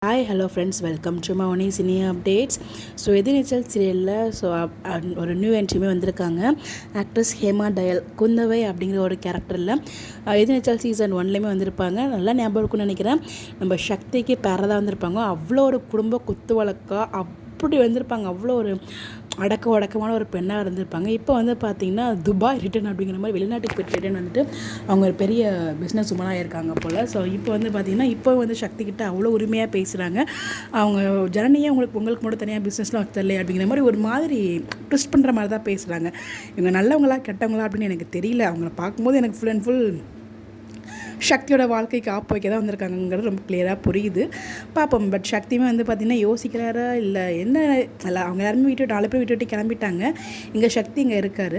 Hi hello friends, welcome to Mouni cine updates. So Ethirneechal சீரியலில் ஒரு new என்ட்ரியுமே வந்திருக்காங்க. ஆக்ட்ரஸ் ஹேமா டயல் குந்தவை அப்படிங்கிற ஒரு கேரக்டரில் எதிர்நீச்சல் சீசன் 1லேயுமே வந்திருப்பாங்க. நல்லா ஞாபகம் இருக்குன்னு நினைக்கிறேன். நம்ம சக்திக்கு பேரதாக வந்திருப்பாங்க. அவ்வளோ ஒரு குடும்ப குத்து வழக்கா அப்படி வந்திருப்பாங்க. அவ்வளோ ஒரு அடக்கமான ஒரு பெண்ணாக இருந்திருப்பாங்க. இப்போ வந்து பார்த்திங்கன்னா துபாய் ரிட்டன் அப்படிங்கிற மாதிரி வெளிநாட்டுக்கு போய்ட்டு ரிட்டன் வந்துட்டு அவங்க ஒரு பெரிய பிஸ்னஸ் உமனாக இருக்காங்க போல். ஸோ இப்போ வந்து பார்த்திங்கன்னா இப்போ வந்து சக்தி கிட்ட அவ்வளோ உரிமையாக பேசுகிறாங்க. அவங்க ஜனனியே உங்களுக்கு மட்டும் தனியாக பிஸ்னஸ்லாம் வச்சதில்லை அப்படிங்கிற மாதிரி ஒரு மாதிரி ட்விஸ்ட் பண்ணுற மாதிரி தான் பேசுகிறாங்க. இவங்க நல்லவங்களா கெட்டவங்களா அப்படின்னு எனக்கு தெரியல. அவங்கள பார்க்கும்போது எனக்கு ஃபுல் அண்ட் ஃபுல் சக்தியோட வாழ்க்கைக்கு ஆப்பு வைக்க தான் வந்திருக்காங்கிறது ரொம்ப கிளியராக புரியுது. பார்ப்போம். பட் சக்தியுமே வந்து பார்த்திங்கன்னா யோசிக்கிறாரா இல்லை என்ன இல்லை, அவங்க எல்லாருமே வீட்டு 4 பேர் விட்டு கிளம்பிட்டாங்க. இங்கே சக்தி இங்கே இருக்கார்.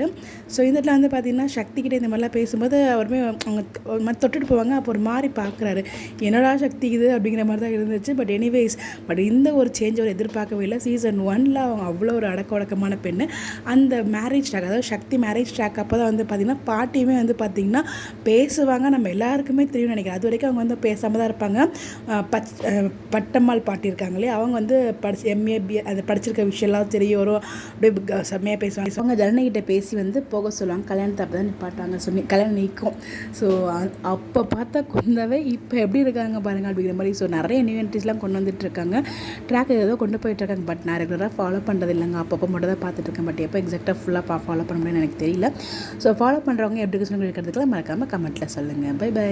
ஸோ இந்த இடத்துல வந்து பார்த்திங்கன்னா சக்திக்கிட்ட இந்த மாதிரிலாம் பேசும்போது அவருமே அவங்க ஒரு மாதிரி தொட்டுட்டு போவாங்க. அப்போ ஒரு மாதிரி பார்க்குறாரு, என்னடா சக்தி இது அப்படிங்கிற மாதிரி தான் இருந்துச்சு. பட் இந்த ஒரு சேஞ்ச் அவர் எதிர்பார்க்கவே இல்லை. சீசன் 1ல் அவங்க அவ்வளோ ஒரு அடக்கமான பெண்ணு. அந்த மேரேஜ் ட்ராக், அதாவது சக்தி மேரேஜ் ட்ராக் அப்போ தான் வந்து பார்த்திங்கன்னா பாட்டியுமே வந்து பார்த்திங்கன்னா பேசுவாங்க. நம்ம எல்லாருக்குமே தெரியும் நினைக்கிறேன். அது வரைக்கும் அவங்க வந்து பேசாமல் தான் இருப்பாங்க. பட்டம்மாள் பாட்டி இருக்காங்களே, அவங்க வந்து எம்ஏ அது படிச்சிருக்க விஷயம்லாம் தெரிய வரும். அப்படியே செம்மையாக பேசுவாங்க. அவங்க ஜனனிகிட்ட பேசி வந்து போக சொல்லுவாங்க. கல்யாணத்தை அப்போ தான் நிப்பாட்டாங்க. கல்யாணம் நீக்கும். ஸோ அப்போ பார்த்தா குந்தவை இப்போ எப்படி இருக்காங்க பாருங்க அப்படிங்கிற மாதிரி. ஸோ நிறைய நியூ என்ட்ரிஸ்லாம் கொண்டு வந்துட்டு இருக்காங்க. ட்ராக் ஏதோ கொண்டு போயிட்டு இருக்காங்க. பட் நான் ரெகுலராக ஃபாலோ பண்ணுறது இல்லைங்க. அப்பப்போ மட்டும் தான் பார்த்துட்டு இருக்கேன். பட் எப்போ எக்ஸாக்டாக ஃபுல்லாக ஃபாலோ பண்ண முடியும்னு எனக்கு தெரியல. ஸோ ஃபாலோ பண்ணுறவங்க எப்படி இருக்குன்னு இருக்கிறதுக்குலாம் மறக்காமல் கமெண்ட்டில் சொல்லுங்கள். Bye by.